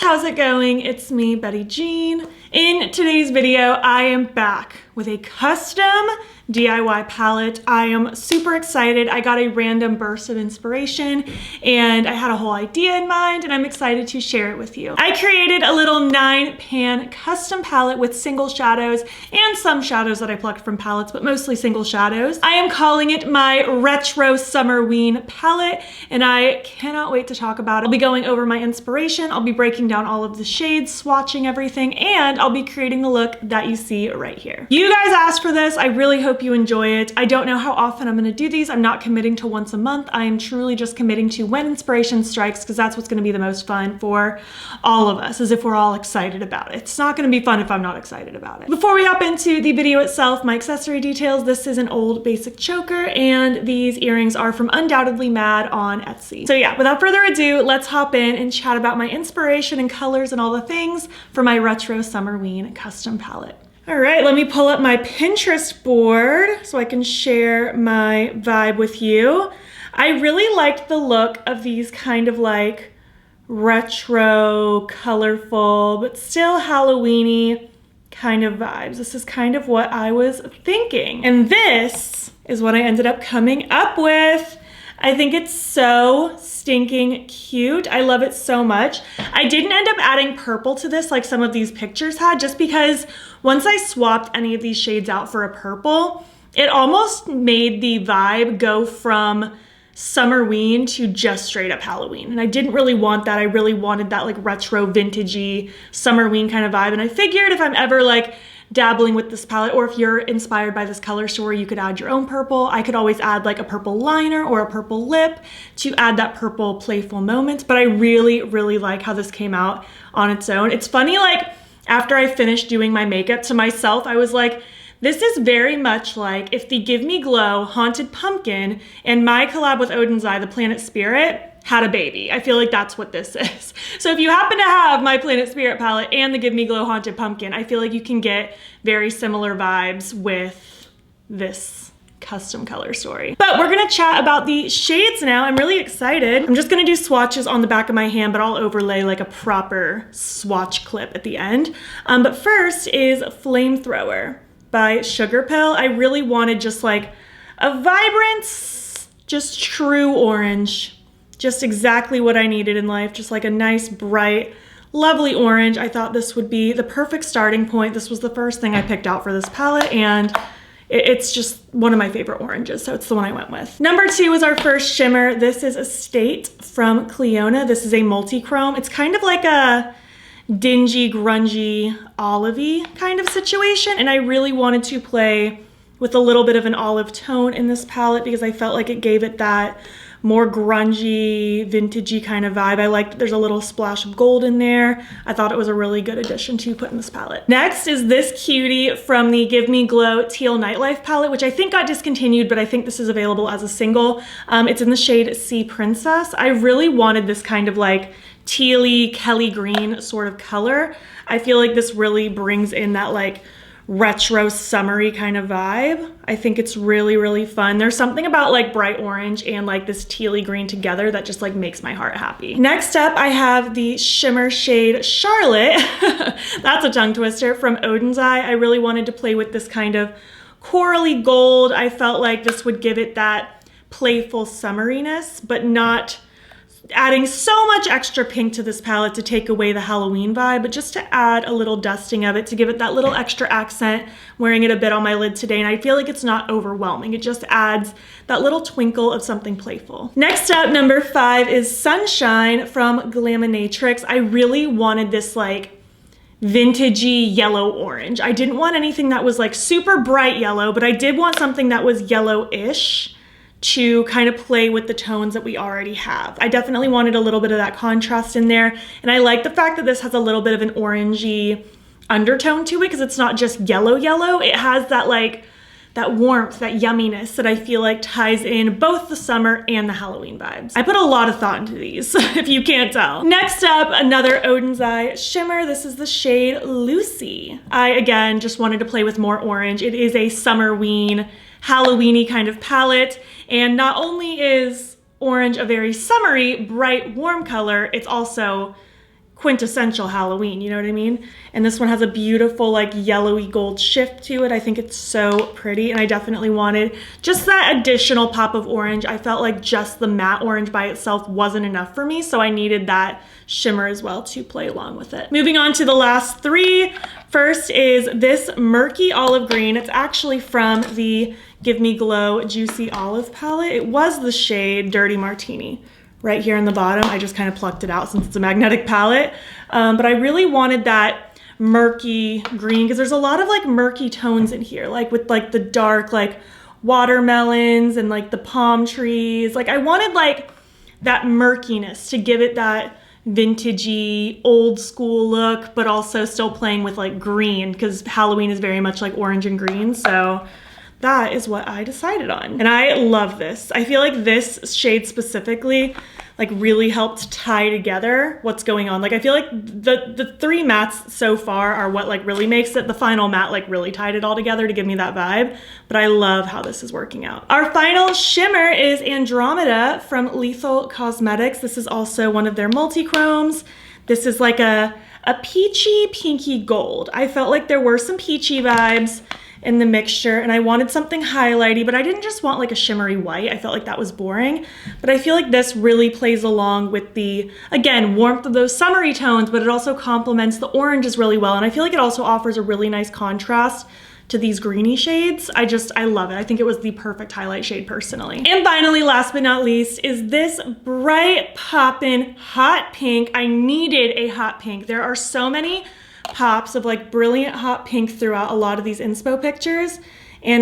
how's it going? It's me, Betty Jean. In today's video, I am back with a custom DIY palette. I am super excited. I got a random burst of inspiration and I had a whole idea in mind and I'm excited to share it with you. I created a little 9-pan custom palette with single shadows and some shadows that I plucked from palettes, but mostly single shadows. I am calling it my Retro Summerween Palette and I cannot wait to talk about it. I'll be going over my inspiration, I'll be breaking down all of the shades, swatching everything, and I'll be creating the look that you see right here. You guys asked for this. I really hope you enjoy it. I don't know how often I'm gonna do these. I'm not committing to once a month. I am truly just committing to when inspiration strikes, because that's what's gonna be the most fun for all of us, is if we're all excited about it. It's not gonna be fun if I'm not excited about it. Before we hop into the video itself, my accessory details, this is an old basic choker and these earrings are from Undoubtedly Mad on Etsy. So yeah, without further ado, let's hop in and chat about my inspiration and colors and all the things for my Retro Summerween custom palette. All right, let me pull up my Pinterest board so I can share my vibe with you. I really liked the look of these kind of like retro, colorful, but still Halloween-y kind of vibes. This is kind of what I was thinking. And this is what I ended up coming up with. I think it's so stinking cute. I love it so much. I didn't end up adding purple to this like some of these pictures had, just because once I swapped any of these shades out for a purple, it almost made the vibe go from Summerween to just straight up Halloween. And I didn't really want that. I really wanted that like retro vintagey Summerween kind of vibe. And I figured if I'm ever like dabbling with this palette, or if you're inspired by this color story, you could add your own purple. I could always add like a purple liner or a purple lip to add that purple playful moment. But I really, really like how this came out on its own. It's funny, like after I finished doing my makeup to myself, I was like, this is very much like if the Give Me Glow Haunted Pumpkin and my collab with Odin's Eye, the Planet Spirit, had a baby. I feel like that's what this is. So if you happen to have my Planet Spirit palette and the Give Me Glow Haunted Pumpkin, I feel like you can get very similar vibes with this custom color story. But we're gonna chat about the shades now. I'm really excited. I'm just gonna do swatches on the back of my hand, but I'll overlay like a proper swatch clip at the end. But first is Flamethrower by Sugar Pill. I really wanted just like a vibrant, just true orange. Just exactly what I needed in life. Just like a nice, bright, lovely orange. I thought this would be the perfect starting point. This was the first thing I picked out for this palette, and it's just one of my favorite oranges, so it's the one I went with. Number 2 is our first shimmer. This is Estate from Cleona. This is a multi-chrome. It's kind of like a dingy, grungy, olivey kind of situation, and I really wanted to play with a little bit of an olive tone in this palette because I felt like it gave it that more grungy, vintagey kind of vibe. I liked that there's a little splash of gold in there. I thought it was a really good addition to put in this palette. Next is this cutie from the Give Me Glow Teal Nightlife palette, which I think got discontinued, but I think this is available as a single. It's in the shade Sea Princess. I really wanted this kind of like tealy, Kelly green sort of color. I feel like this really brings in that like retro summery kind of vibe. I think it's really, really fun. There's something about like bright orange and like this tealy green together that just like makes my heart happy. Next up, I have the shimmer shade Charlotte. That's a tongue twister, from Odin's Eye. I really wanted to play with this kind of corally gold. I felt like this would give it that playful summeriness, but not adding so much extra pink to this palette to take away the Halloween vibe, but just to add a little dusting of it to give it that little extra accent. I'm wearing it a bit on my lid today, and I feel like it's not overwhelming. It just adds that little twinkle of something playful. Next up, number 5 is Sunshine from Glaminatrix. I really wanted this like vintagey yellow orange. I didn't want anything that was like super bright yellow, but I did want something that was yellow-ish to kind of play with the tones that we already have. I definitely wanted a little bit of that contrast in there, and I like the fact that this has a little bit of an orangey undertone to it because it's not just yellow. It has that like that warmth, that yumminess that I feel like ties in both the summer and the Halloween vibes. I put a lot of thought into these, if you can't tell. Next up, another Odin's Eye shimmer. This is the shade Lucy. I, again, just wanted to play with more orange. It is a Summerween, Halloween-y kind of palette, and not only is orange a very summery, bright, warm color, it's also quintessential Halloween, you know what I mean? And this one has a beautiful like yellowy gold shift to it. I think it's so pretty, and I definitely wanted just that additional pop of orange. I felt like just the matte orange by itself wasn't enough for me, so I needed that shimmer as well to play along with it. Moving on to the last three. First is this murky olive green. It's actually from the Give Me Glow Juicy Olive palette. It was the shade Dirty Martini. Right here on the bottom, I just kind of plucked it out since it's a magnetic palette. But I really wanted that murky green because there's a lot of like murky tones in here, like with like the dark like watermelons and like the palm trees. Like I wanted like that murkiness to give it that vintagey old school look, but also still playing with like green because Halloween is very much like orange and green. So that is what I decided on. And I love this. I feel like this shade specifically like really helped tie together what's going on. Like I feel like the three mattes so far are what like really makes it. The final matte like really tied it all together to give me that vibe. But I love how this is working out. Our final shimmer is Andromeda from Lethal Cosmetics. This is also one of their multi-chromes. This is like a peachy pinky gold. I felt like there were some peachy vibes in the mixture, and I wanted something highlighty, but I didn't just want like a shimmery white. I felt like that was boring, but I feel like this really plays along with the, again, warmth of those summery tones, but it also complements the oranges really well, and I feel like it also offers a really nice contrast to these greeny shades. I love it. I think it was the perfect highlight shade personally. And finally, last but not least, is this bright poppin' hot pink. I needed a hot pink. There are so many pops of like brilliant hot pink throughout a lot of these inspo pictures, and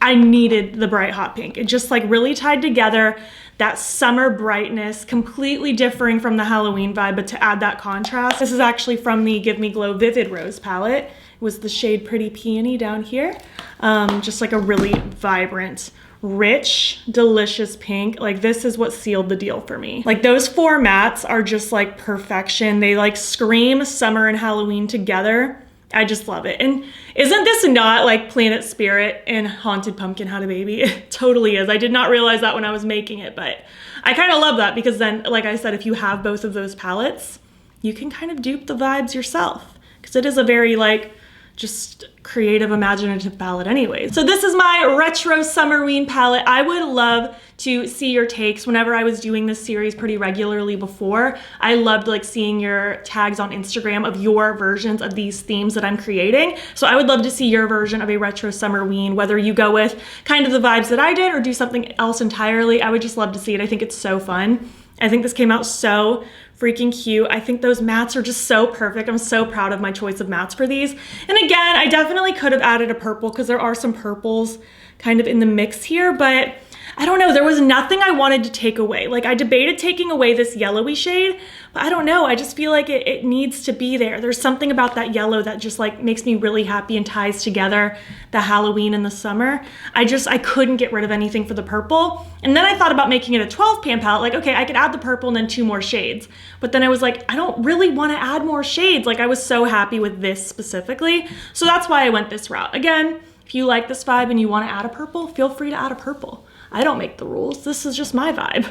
I needed the bright hot pink. It just like really tied together that summer brightness, completely differing from the Halloween vibe, but to add that contrast. This is actually from the Give Me Glow Vivid Rose palette. It was the shade Pretty Peony down here. Just like a really vibrant, rich, delicious pink. Like this is what sealed the deal for me. Like those four mattes are just like perfection. They like scream summer and Halloween together. I just love it. And isn't this not like Planet Spirit and Haunted Pumpkin Had a Baby? It totally is. I did not realize that when I was making it, but I kind of love that because then, like I said, if you have both of those palettes, you can kind of dupe the vibes yourself because it is a very like just creative, imaginative palette anyways. So this is my Retro Summerween palette. I would love to see your takes. Whenever I was doing this series pretty regularly before, I loved like seeing your tags on Instagram of your versions of these themes that I'm creating. So I would love to see your version of a Retro Summerween, whether you go with kind of the vibes that I did or do something else entirely. I would just love to see it. I think it's so fun. I think this came out so freaking cute. I think those mattes are just so perfect. I'm so proud of my choice of mattes for these. And again, I definitely could have added a purple because there are some purples kind of in the mix here, but I don't know, there was nothing I wanted to take away. Like I debated taking away this yellowy shade, but I don't know, I just feel like it needs to be there. There's something about that yellow that just like makes me really happy and ties together the Halloween and the summer. I couldn't get rid of anything for the purple. And then I thought about making it a 12 pan palette. Like, okay, I could add the purple and then 2 more shades. But then I was like, I don't really want to add more shades. Like I was so happy with this specifically. So that's why I went this route. Again, if you like this vibe and you want to add a purple, feel free to add a purple. I don't make the rules. This is just my vibe.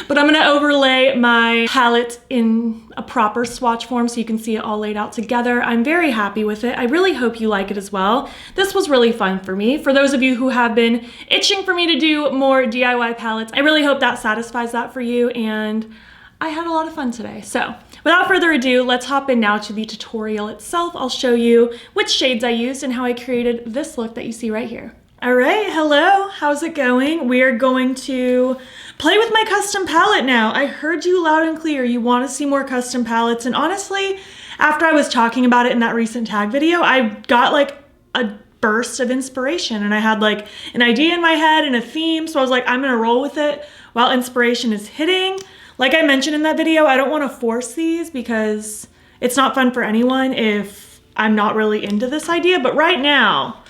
But I'm gonna overlay my palette in a proper swatch form so you can see it all laid out together. I'm very happy with it. I really hope you like it as well. This was really fun for me. For those of you who have been itching for me to do more DIY palettes, I really hope that satisfies that for you, and I had a lot of fun today. So without further ado, let's hop in now to the tutorial itself. I'll show you which shades I used and how I created this look that you see right here. All right, hello, how's it going? We are going to play with my custom palette now. I heard you loud and clear. You want to see more custom palettes, and honestly, after I was talking about it in that recent tag video, I got like a burst of inspiration, and I had like an idea in my head and a theme, so I was like, I'm gonna roll with it while inspiration is hitting. Like I mentioned in that video, I don't want to force these because it's not fun for anyone if I'm not really into this idea, but right now,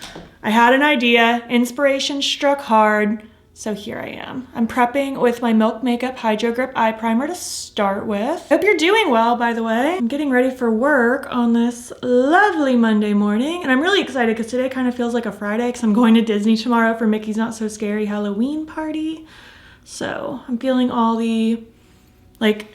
I had an idea, inspiration struck hard, so here I am. I'm prepping with my Milk Makeup Hydro Grip Eye Primer to start with. Hope you're doing well, by the way. I'm getting ready for work on this lovely Monday morning, and I'm really excited because today kind of feels like a Friday because I'm going to Disney tomorrow for Mickey's Not So Scary Halloween party. So I'm feeling all the like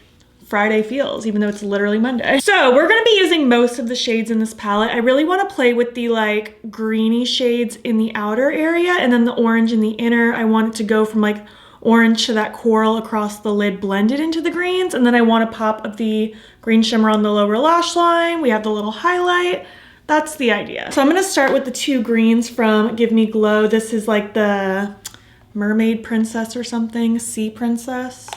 Friday feels, even though it's literally Monday. So we're gonna be using most of the shades in this palette. I really wanna play with the like greeny shades in the outer area and then the orange in the inner. I want it to go from like orange to that coral across the lid blended into the greens. And then I want a pop of the green shimmer on the lower lash line. We have the little highlight. That's the idea. So I'm gonna start with the two greens from Give Me Glow. This is like the Mermaid Princess or something, Sea Princess.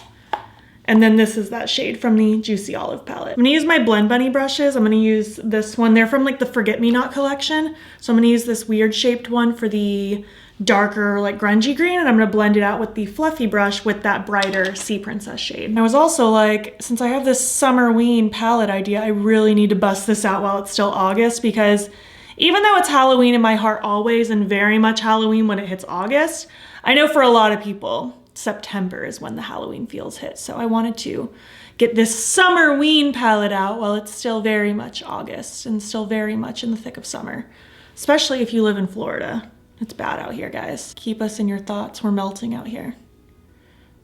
And then this is that shade from the Juicy Olive palette. I'm gonna use my Blend Bunny brushes. I'm gonna use this one. They're from like the Forget Me Not collection. So I'm gonna use this weird shaped one for the darker like grungy green, and I'm gonna blend it out with the fluffy brush with that brighter Sea Princess shade. And I was also like, since I have this Summerween palette idea, I really need to bust this out while it's still August, because even though it's Halloween in my heart always and very much Halloween when it hits August, I know for a lot of people, September is when the Halloween feels hit. So I wanted to get this Summerween palette out while it's still very much August and still very much in the thick of summer, especially if you live in Florida. It's bad out here, guys. Keep us in your thoughts. We're melting out here.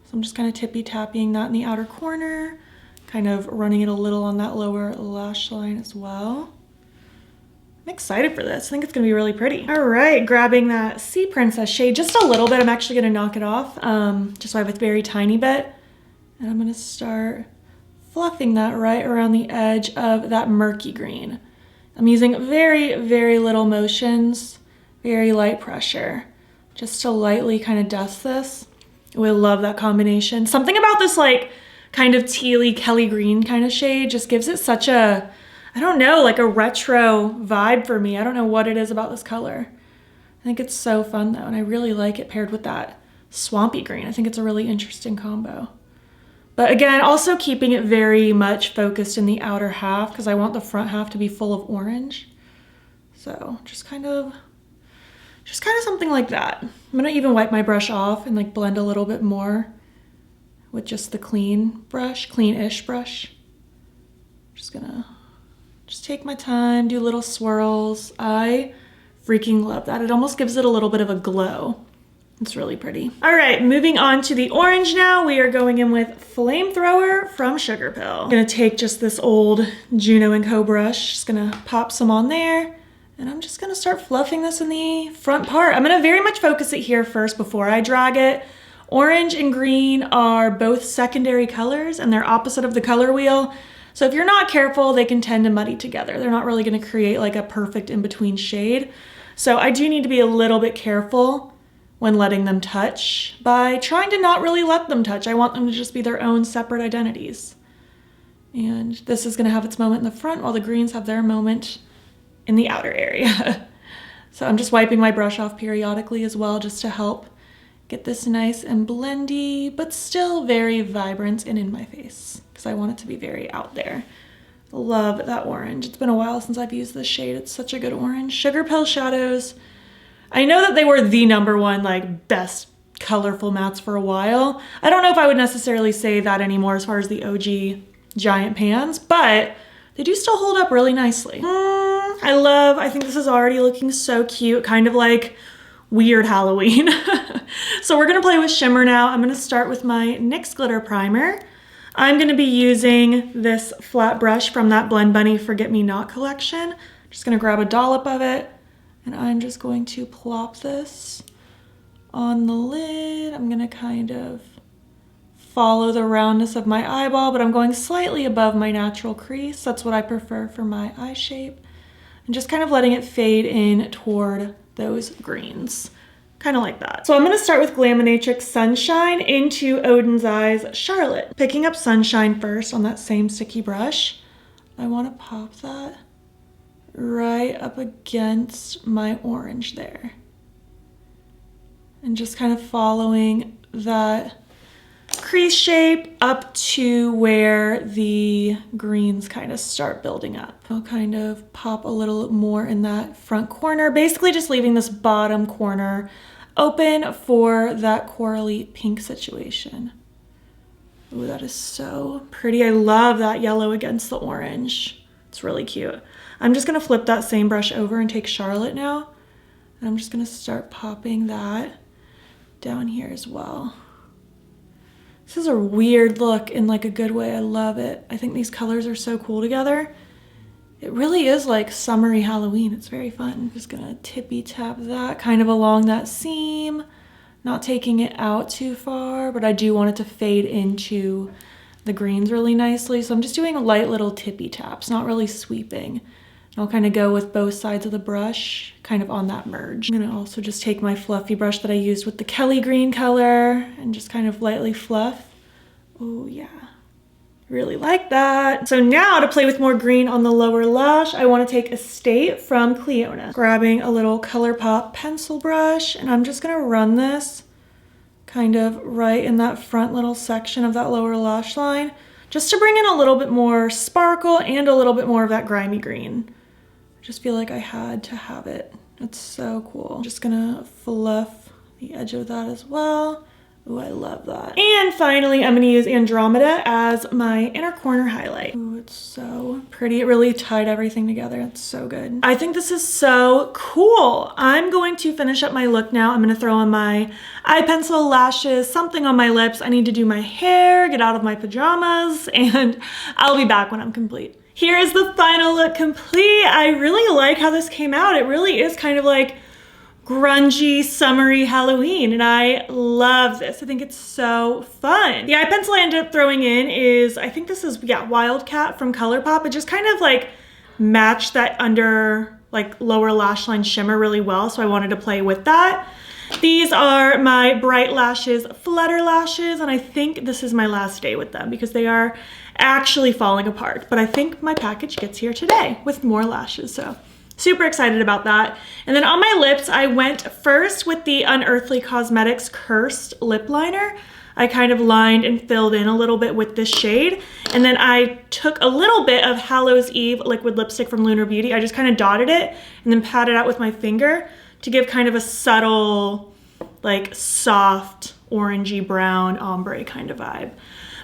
So I'm just kind of tippy-tapping that in the outer corner, kind of running it a little on that lower lash line as well. I'm excited for this. I think it's gonna be really pretty. All right, grabbing that Sea Princess shade just a little bit. I'm actually gonna knock it off, just so I have a very tiny bit. And I'm gonna start fluffing that right around the edge of that murky green. I'm using very, very little motions, very light pressure, just to lightly kind of dust this. We love that combination. Something about this like kind of tealy Kelly green kind of shade just gives it such a, I don't know, like a retro vibe for me. I don't know what it is about this color. I think it's so fun though, and I really like it paired with that swampy green. I think it's a really interesting combo. But again, also keeping it very much focused in the outer half because I want the front half to be full of orange. So just kind of something like that. I'm gonna even wipe my brush off and like blend a little bit more with just the clean brush, clean-ish brush. Just gonna take my time, do little swirls. I freaking love that. It almost gives it a little bit of a glow. It's really pretty. All right, moving on to the orange now. We are going in with Flamethrower from Sugar Pill. I'm gonna take just this old Juno & Co brush, just gonna pop some on there, and I'm just gonna start fluffing this in the front part. I'm gonna very much focus it here first before I drag it. Orange and green are both secondary colors and they're opposite of the color wheel. So if you're not careful, they can tend to muddy together. They're not really gonna create like a perfect in-between shade. So I do need to be a little bit careful when letting them touch by trying to not really let them touch. I want them to just be their own separate identities. And this is gonna have its moment in the front while the greens have their moment in the outer area. So I'm just wiping my brush off periodically as well, just to help get this nice and blendy, but still very vibrant and in my face, because I want it to be very out there. Love that orange. It's been a while since I've used this shade. It's such a good orange. Sugar Pill shadows. I know that they were the #1 like best colorful mattes for a while. I don't know if I would necessarily say that anymore as far as the OG giant pans, but they do still hold up really nicely. I think this is already looking so cute, kind of like weird Halloween. So we're gonna play with shimmer now. I'm gonna start with my NYX glitter primer. I'm gonna be using this flat brush from that Blend Bunny Forget Me Not collection. Just gonna grab a dollop of it, and I'm just going to plop this on the lid. I'm gonna kind of follow the roundness of my eyeball, but I'm going slightly above my natural crease. That's what I prefer for my eye shape. And just kind of letting it fade in toward those greens. Kind of like that. So I'm gonna start with Glaminatrix Sunshine into Odin's Eyes Charlotte. Picking up Sunshine first on that same sticky brush. I wanna pop that right up against my orange there. And just kind of following that crease shape up to where the greens kind of start building up. I'll kind of pop a little more in that front corner, basically just leaving this bottom corner open for that corally pink situation. Ooh, that is so pretty. I love that yellow against the orange. It's really cute. I'm just gonna flip that same brush over and take Charlotte now. And I'm just gonna start popping that down here as well. This is a weird look in like a good way. I love it. I think these colors are so cool together. It really is like summery Halloween. It's very fun. I'm just gonna tippy tap that kind of along that seam, not taking it out too far, but I do want it to fade into the greens really nicely. So I'm just doing light little tippy taps, not really sweeping. I'll kind of go with both sides of the brush, kind of on that merge. I'm gonna also just take my fluffy brush that I used with the Kelly green color and just kind of lightly fluff. Oh yeah, really like that. So now to play with more green on the lower lash, I wanna take Estate from Cleona. Grabbing a little ColourPop pencil brush, and I'm just gonna run this kind of right in that front little section of that lower lash line, just to bring in a little bit more sparkle and a little bit more of that grimy green. Just feel like I had to have it. It's so cool. I'm just gonna fluff the edge of that as well. Ooh, I love that. And finally, I'm gonna use Andromeda as my inner corner highlight. Ooh, it's so pretty. It really tied everything together. It's so good. I think this is so cool. I'm going to finish up my look now. I'm gonna throw on my eye pencil, lashes, something on my lips. I need to do my hair, get out of my pajamas, and I'll be back when I'm complete. Here is the final look complete. I really like how this came out. It really is kind of like grungy, summery Halloween, and I love this. I think it's so fun. The eye pencil I ended up throwing in is, I think this is, yeah, Wildcat from ColourPop. It just kind of like matched that under like lower lash line shimmer really well, so I wanted to play with that. These are my Bright Lashes Flutter Lashes, and I think this is my last day with them because they are actually falling apart. But I think my package gets here today with more lashes, so super excited about that. And then on my lips, I went first with the Unearthly Cosmetics Cursed Lip Liner. I kind of lined and filled in a little bit with this shade. And then I took a little bit of Hallows Eve liquid lipstick from Lunar Beauty. I just kind of dotted it and then patted out with my finger to give kind of a subtle, like soft, orangey brown ombre kind of vibe.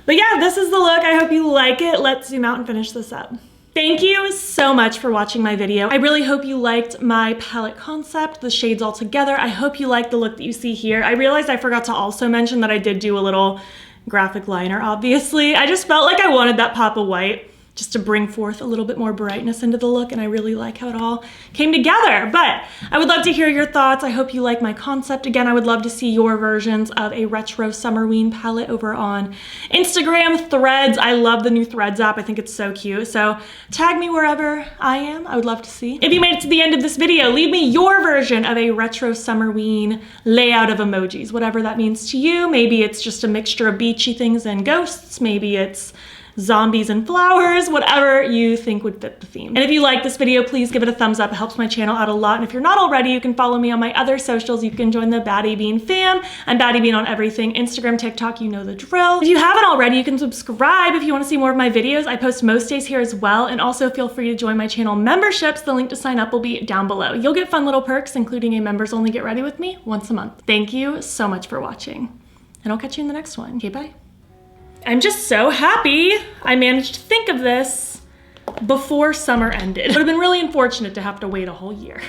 But yeah, this is the look. I hope you like it. Let's zoom out and finish this up. Thank you so much for watching my video. I really hope you liked my palette concept, the shades all together. I hope you like the look that you see here. I realized I forgot to also mention that I did do a little graphic liner, obviously. I just felt like I wanted that pop of white just to bring forth a little bit more brightness into the look, and I really like how it all came together. But I would love to hear your thoughts. I hope you like my concept. Again, I would love to see your versions of a Retro Summerween palette over on Instagram, Threads. I love the new Threads app. I think it's so cute. So tag me wherever I am. I would love to see. If you made it to the end of this video, leave me your version of a Retro Summerween layout of emojis, whatever that means to you. Maybe it's just a mixture of beachy things and ghosts. Maybe it's zombies and flowers, whatever you think would fit the theme. And if you like this video, please give it a thumbs up. It helps my channel out a lot. And if you're not already, you can follow me on my other socials. You can join the BattyBean fam. I'm BattyBean on everything. Instagram, TikTok, you know the drill. If you haven't already, you can subscribe if you want to see more of my videos. I post most days here as well. And also feel free to join my channel memberships. The link to sign up will be down below. You'll get fun little perks, including a members only get ready with me once a month. Thank you so much for watching, and I'll catch you in the next one. Okay, bye. I'm just so happy I managed to think of this before summer ended. It would have been really unfortunate to have to wait a whole year.